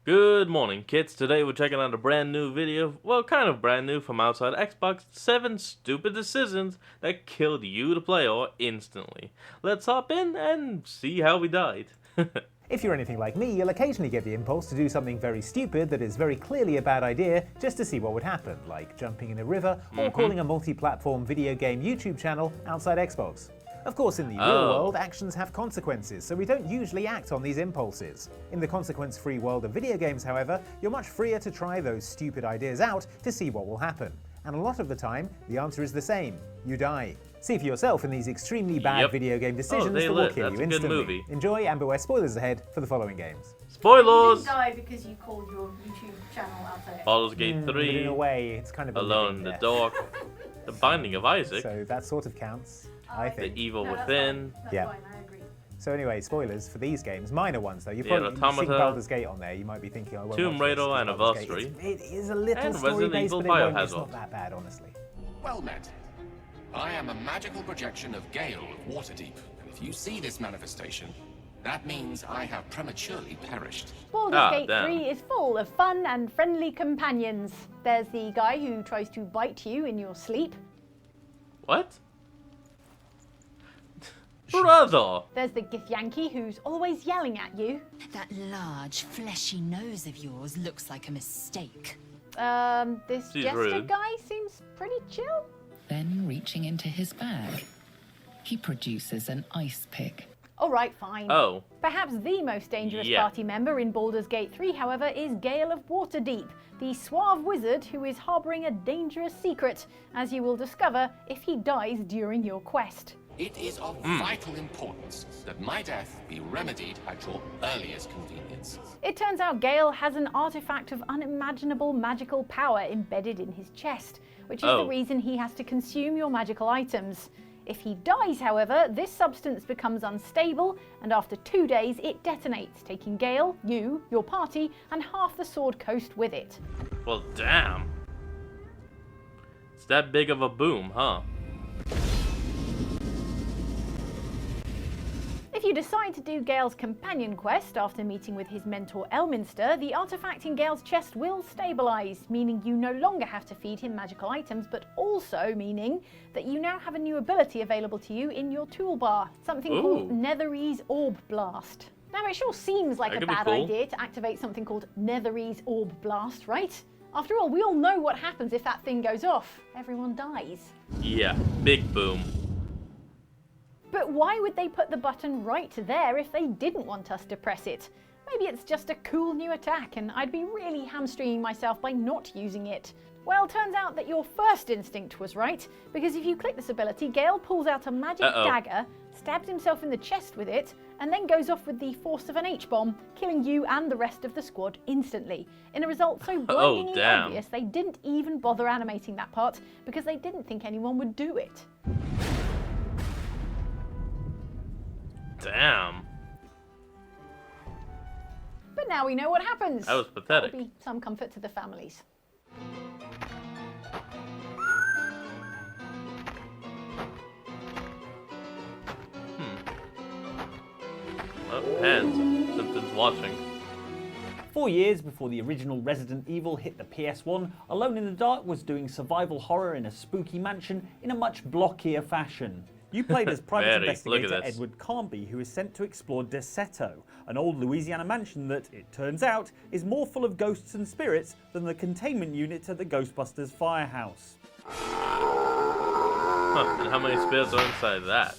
Good morning, kids. Today we're checking out a brand new video, well, kind of brand new from outside Xbox, 7 stupid decisions that killed you, the player, instantly. Let's hop in and see how we died. If you're anything like me, you'll occasionally get the impulse to do something very stupid that is very clearly a bad idea just to see what would happen, like jumping in a river or calling a multi-platform video game YouTube channel outside Xbox. Of course, in the real world, actions have consequences, so we don't usually act on these impulses. In the consequence-free world of video games, however, you're much freer to try those stupid ideas out to see what will happen. And a lot of the time, the answer is the same: you die. See for yourself in these extremely bad video game decisions that will kill you instantly. Enjoy, and beware spoilers ahead for the following games. Spoilers! You didn't die because you called your YouTube channel outside. Baldur's Gate 3. But in a way, it's kind of a Alone in the death. Dark. The Binding of Isaac. So that sort of counts, I The think. Evil No, that's Within. fine. That's Yeah. fine, I agree. So anyway, spoilers for these games, minor ones though. You're Yeah, probably Automata, seeing Baldur's Gate on there. You might be thinking, oh, well, Tomb Raider Anniversary, It is a little and story Resident based, Evil but it's Biohazard. not that bad, honestly. Well met. I am a magical projection of Gale of Waterdeep, and if you see this manifestation, that means I have prematurely perished. Baldur's Gate damn. 3 is full of fun and friendly companions. There's the guy who tries to bite you in your sleep. What? Brother! There's the Githyanki who's always yelling at you. That large, fleshy nose of yours looks like a mistake. This She's Jester rude. guy seems pretty chill. Then, reaching into his bag, he produces an ice pick. Alright, fine. Oh. Perhaps the most dangerous Yeah. party member in Baldur's Gate 3, however, is Gale of Waterdeep, the suave wizard who is harbouring a dangerous secret, as you will discover if he dies during your quest. It is of vital importance that my death be remedied at your earliest convenience. It turns out Gale has an artifact of unimaginable magical power embedded in his chest, which is the reason he has to consume your magical items. If he dies, however, this substance becomes unstable, and after 2 days it detonates, taking Gale, you, your party, and half the Sword Coast with it. Well, damn. It's that big of a boom, huh? If you decide to do Gale's companion quest after meeting with his mentor Elminster, the artifact in Gale's chest will stabilise, meaning you no longer have to feed him magical items, but also meaning that you now have a new ability available to you in your toolbar, something called Netherese Orb Blast. Now, it sure seems like That a could be bad cool. idea to activate something called Netherese Orb Blast, right? After all, we all know what happens if that thing goes off. Everyone dies. Yeah, big boom. But why would they put the button right there if they didn't want us to press it? Maybe it's just a cool new attack and I'd be really hamstringing myself by not using it. Well, turns out that your first instinct was right, because if you click this ability, Gale pulls out a magic dagger, stabs himself in the chest with it, and then goes off with the force of an H-bomb, killing you and the rest of the squad instantly. In a result so blindingly damn. obvious, they didn't even bother animating that part, because they didn't think anyone would do it. Damn. But now we know what happens. That was pathetic. That'll be some comfort to the families. Oh, hands. Something's watching. 4 years before the original Resident Evil hit the PS1, Alone in the Dark was doing survival horror in a spooky mansion in a much blockier fashion. You played as private Very. Look at investigator this. Edward Carnby, who is sent to explore Deseto, an old Louisiana mansion that, it turns out, is more full of ghosts and spirits than the containment unit at the Ghostbusters firehouse. Huh, and how many spirits are inside that?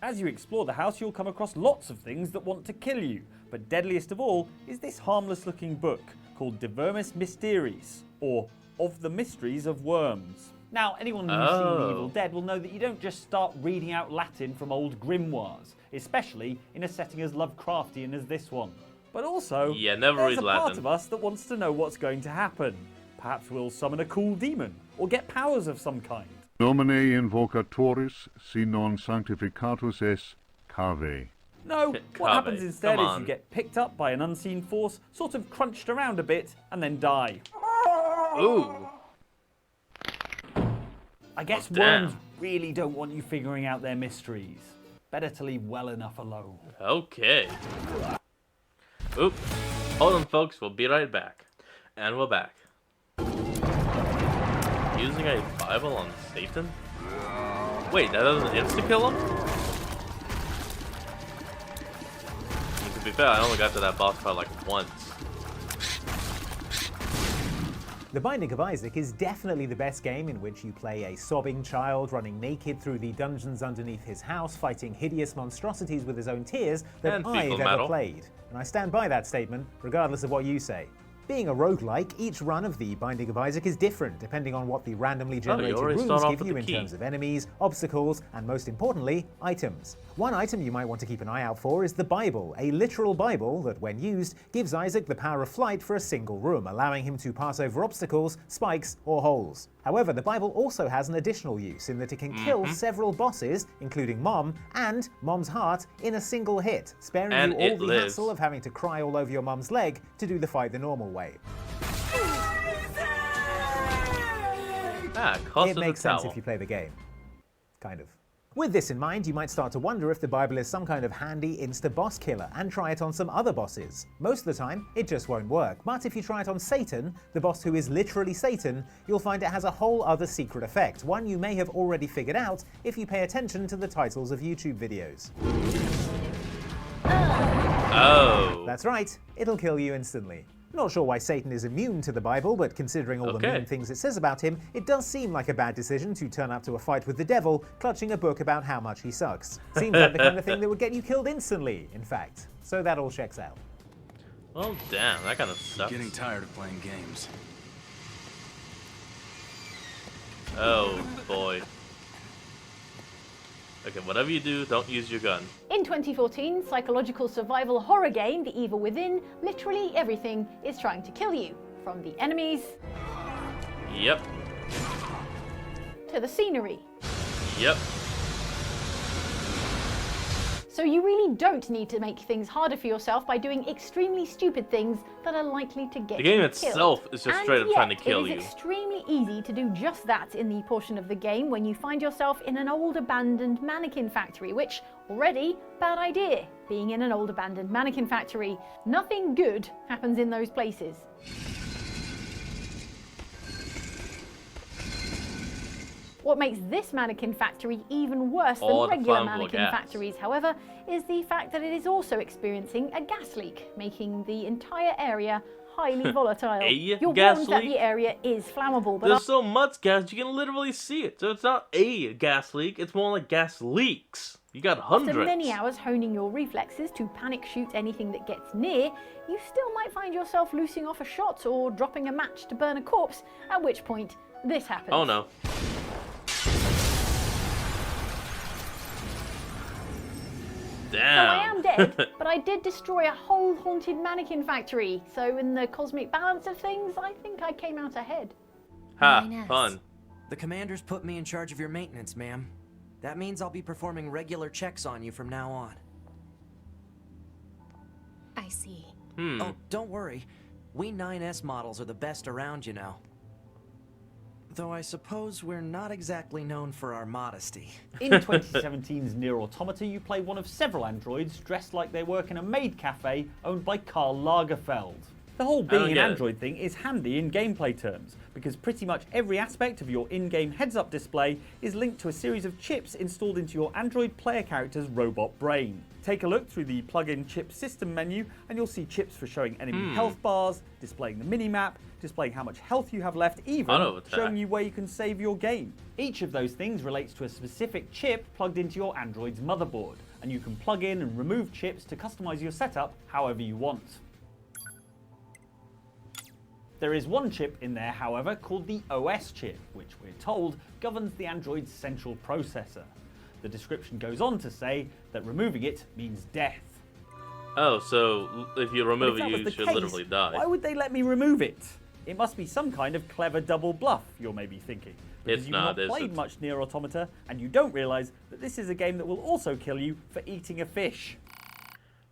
As you explore the house, you'll come across lots of things that want to kill you, but deadliest of all is this harmless-looking book called De Vermis Mysteries, or Of the Mysteries of Worms. Now, anyone who's seen The Evil Dead will know that you don't just start reading out Latin from old grimoires, especially in a setting as Lovecraftian as this one. But also, Yeah, never there's read a part Latin. of us that wants to know what's going to happen. Perhaps we'll summon a cool demon, or get powers of some kind. Nomine invocatoris, si non sanctificatus es, cave. No, what Cave, happens instead come is on. you get picked up by an unseen force, sort of crunched around a bit, and then die. Ooh. I guess Oh, damn. worms really don't want you figuring out their mysteries. Better to leave well enough alone. Okay. Oop. Hold on, folks. We'll be right back. And we're back. Using a Bible on Satan? Wait, that doesn't insta-kill him? I mean, to be fair, I only got to that boss fight like once. The Binding of Isaac is definitely the best game in which you play a sobbing child running naked through the dungeons underneath his house, fighting hideous monstrosities with his own tears that And I've fecal ever metal. played. And I stand by that statement, regardless of what you say. Being a roguelike, each run of the Binding of Isaac is different, depending on what the randomly generated already rooms start off give with you the in key. terms of enemies, obstacles, and most importantly, items. One item you might want to keep an eye out for is the Bible, a literal Bible that, when used, gives Isaac the power of flight for a single room, allowing him to pass over obstacles, spikes, or holes. However, the Bible also has an additional use in that it can kill several bosses, including Mom, and Mom's heart, in a single hit, sparing And you all it the lives. hassle of having to cry all over your mum's leg to do the fight the normal way. Ah, cost It of makes the sense towel. if you play the game. Kind of. With this in mind, you might start to wonder if the Bible is some kind of handy insta-boss killer and try it on some other bosses. Most of the time, it just won't work, but if you try it on Satan, the boss who is literally Satan, you'll find it has a whole other secret effect, one you may have already figured out if you pay attention to the titles of YouTube videos. Oh. That's right, it'll kill you instantly. Not sure why Satan is immune to the Bible, but considering all the Okay. mean things it says about him, it does seem like a bad decision to turn up to a fight with the devil, clutching a book about how much he sucks. Seems like the kind of thing that would get you killed instantly, in fact. So that all checks out. Well, damn, that kind of sucks. Getting tired of playing games. Oh, boy. Okay, whatever you do, don't use your gun. In 2014, psychological survival horror game The Evil Within, literally everything is trying to kill you. From the enemies, Yep. to the scenery. Yep. So you really don't need to make things harder for yourself by doing extremely stupid things that are likely to get The game you itself killed. is just And straight up trying to yet, kill It you. is extremely easy to do just that in the portion of the game when you find yourself in an old abandoned mannequin factory, which, already, bad idea. Being in an old abandoned mannequin factory, nothing good happens in those places. What makes this mannequin factory even worse than All the regular flammable mannequin gas. factories, however, is the fact that it is also experiencing a gas leak, making the entire area highly volatile. A You're gas warned that leak? the area is flammable, but There's so much gas, you can literally see it. So it's not a gas leak, it's more like gas leaks. You got hundreds. after many hours honing your reflexes to panic shoot anything that gets near, you still might find yourself loosing off a shot or dropping a match to burn a corpse, at which point this happens. Oh no. So Damn. I am dead, but I did destroy a whole haunted mannequin factory. So in the cosmic balance of things, I think I came out ahead. Ha, Nice. fun. The commanders put me in charge of your maintenance, ma'am. That means I'll be performing regular checks on you from now on. I see. Oh, don't worry. We 9S models are the best around, you know. Though I suppose we're not exactly known for our modesty. In 2017's Nier Automata, you play one of several androids dressed like they work in a maid cafe owned by Karl Lagerfeld. The whole don't being an get it. android thing is handy in gameplay terms, because pretty much every aspect of your in-game heads-up display is linked to a series of chips installed into your android player character's robot brain. Take a look through the plug-in chip system menu and you'll see chips for showing enemy health bars, displaying the minimap, displaying how much health you have left, even Auto attack. showing you where you can save your game. Each of those things relates to a specific chip plugged into your Android's motherboard, and you can plug in and remove chips to customize your setup however you want. There is one chip in there, however, called the OS chip, which we're told governs the Android's central processor. The description goes on to say that removing it means death. Oh, so if you But remove if that it, was you the should case, literally die. why would they let me remove it? It must be some kind of clever double bluff, you're maybe thinking. Because It's you've not, not is played it? much Nier Automata, and you don't realise that this is a game that will also kill you for eating a fish.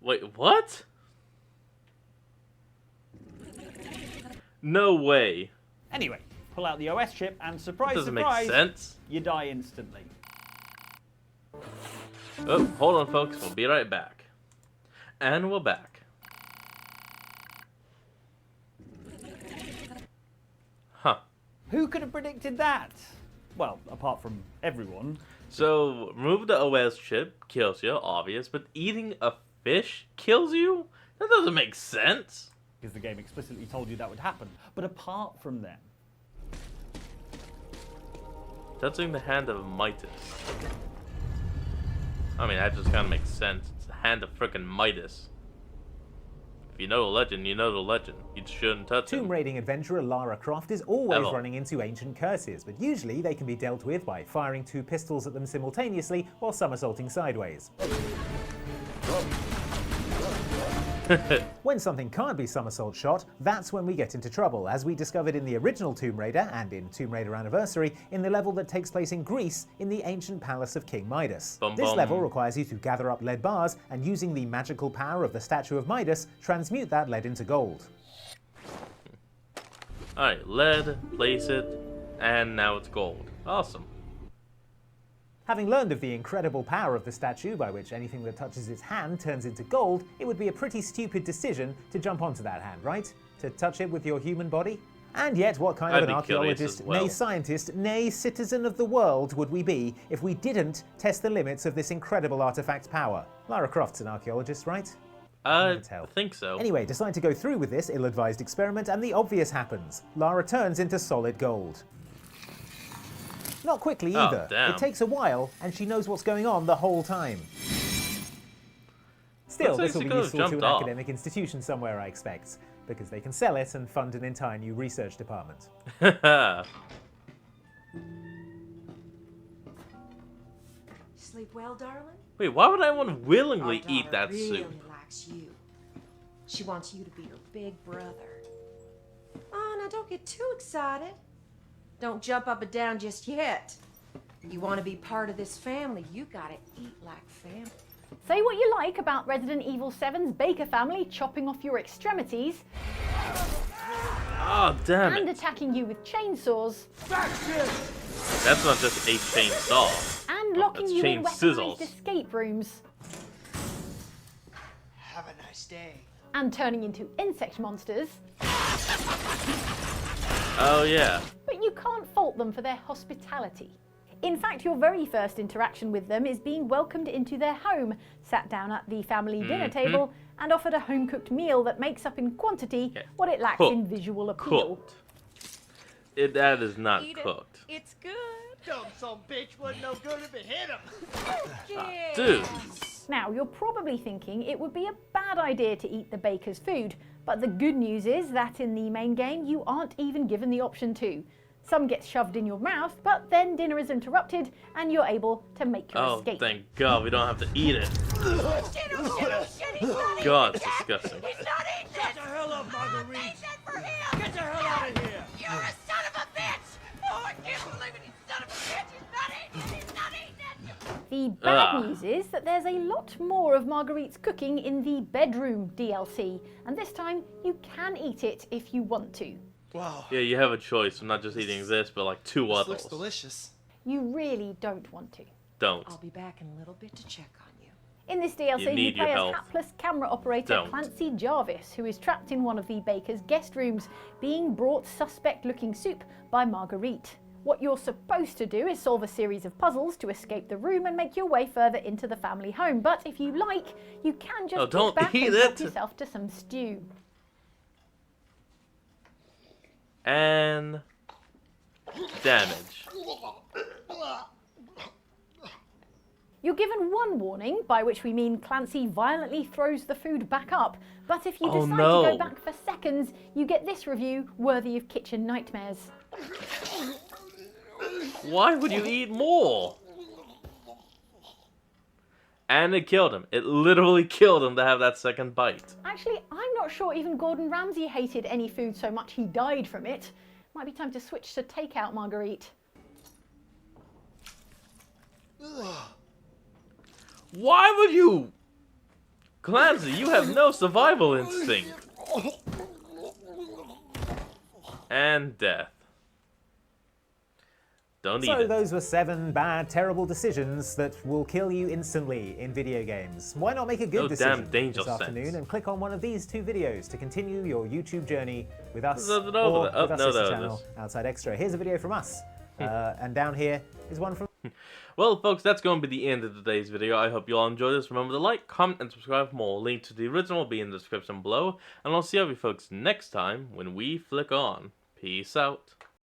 Wait, what? No way. Anyway, pull out the OS chip and surprise, Doesn't surprise, make sense. you die instantly. Oh, hold on, folks. We'll be right back. And we're back. Who could have predicted that? Well, apart from everyone. So, remove the OS chip, kills you, obvious, but eating a fish kills you? That doesn't make sense. Because the game explicitly told you that would happen. But apart from them. Touching the hand of Midas. I mean, that just kind of makes sense. It's the hand of frickin' Midas. If you know the legend, you know the legend. You shouldn't touch Tomb him. raiding adventurer Lara Croft is always Ever. running into ancient curses, but usually they can be dealt with by firing 2 pistols at them simultaneously while somersaulting sideways. When something can't be somersault shot, that's when we get into trouble, as we discovered in the original Tomb Raider and in Tomb Raider Anniversary in the level that takes place in Greece in the ancient palace of King Midas. Bum This bum. level requires you to gather up lead bars and, using the magical power of the statue of Midas, transmute that lead into gold. Alright, lead, place it, and now it's gold. Awesome. Having learned of the incredible power of the statue by which anything that touches its hand turns into gold, it would be a pretty stupid decision to jump onto that hand, right? To touch it with your human body? And yet, what kind of I'd an be curious archaeologist, as well. nay scientist, nay citizen of the world would we be if we didn't test the limits of this incredible artifact's power? Lara Croft's an archaeologist, right? I Never tell. think so. Anyway, decide to go through with this ill-advised experiment and the obvious happens. Lara turns into solid gold. Not quickly Oh, either. damn. It takes a while, and she knows what's going on the whole time. Still, Looks like this will she be could've useful to jumped an off. academic institution somewhere, I expect, because they can sell it and fund an entire new research department. Sleep well, darling? Wait, why would anyone willingly Our eat daughter that really soup? likes you. She wants you to be her big brother. Oh, now don't get too excited. Don't jump up and down just yet. You want to be part of this family, you gotta eat like family. Say what you like about Resident Evil 7's Baker family chopping off your extremities Oh, damn and it. attacking you with chainsaws That's not just a chainsaw. and locking That's you in chain weaponized sizzles. escape rooms Have a nice day. and turning into insect monsters. Oh, yeah. But you can't fault them for their hospitality. In fact, your very first interaction with them is being welcomed into their home, sat down at the family dinner table, and offered a home-cooked meal that makes up in quantity what it lacks in visual appeal. Cooked. That is not Eat it. cooked. It's good. Dumb son bitch wasn't no good if it hit him. Dude. Now, you're probably thinking it would be a bad idea to eat the baker's food, but the good news is that in the main game you aren't even given the option to. Some gets shoved in your mouth, but then dinner is interrupted and you're able to make your Oh, escape. thank God we don't have to eat it. God, it's disgusting. Get the hell up, Marguerite. Get the hell out of here. You're a son of a bitch! Oh, I can't believe it, you son of a bitch! He's not eating it! He's not eating it! The bad news is that there's a lot more of Marguerite's cooking in the bedroom DLC, and this time you can eat it if you want to. Wow. Yeah, you have a choice. I'm not just eating this, but like 2 This others. looks delicious. You really don't want to. Don't. I'll be back in a little bit to check on you. In this DLC, You you need your play as health. hapless camera operator Don't. Clancy Jarvis, who is trapped in one of the baker's guest rooms, being brought suspect-looking soup by Marguerite. What you're supposed to do is solve a series of puzzles to escape the room and make your way further into the family home. But if you like, you can just Oh, don't kick back eat and help it. yourself to some stew. And damage. You're given one warning, by which we mean Clancy violently throws the food back up. But if you Oh, decide to no. go back for seconds, you get this review worthy of kitchen nightmares. Why would you eat more? And it killed him. It literally killed him to have that second bite. Actually, I'm not sure even Gordon Ramsay hated any food so much he died from it. Might be time to switch to takeout, Marguerite. Why would you? Clancy, you have no survival instinct. And death. Don't eat So it. those were 7 bad, terrible decisions that will kill you instantly in video games. Why not make a good No decision damn danger this afternoon sense. and click on one of these 2 videos to continue your YouTube journey with us Is that or over with there? Oh, our no, sister there it channel, is. Outside Extra. Here's a video from us. And down here is one from... Well, folks, that's going to be the end of today's video. I hope you all enjoyed this. Remember to like, comment, and subscribe for more. Link to the original will be in the description below. And I'll see you folks next time when we flick on. Peace out.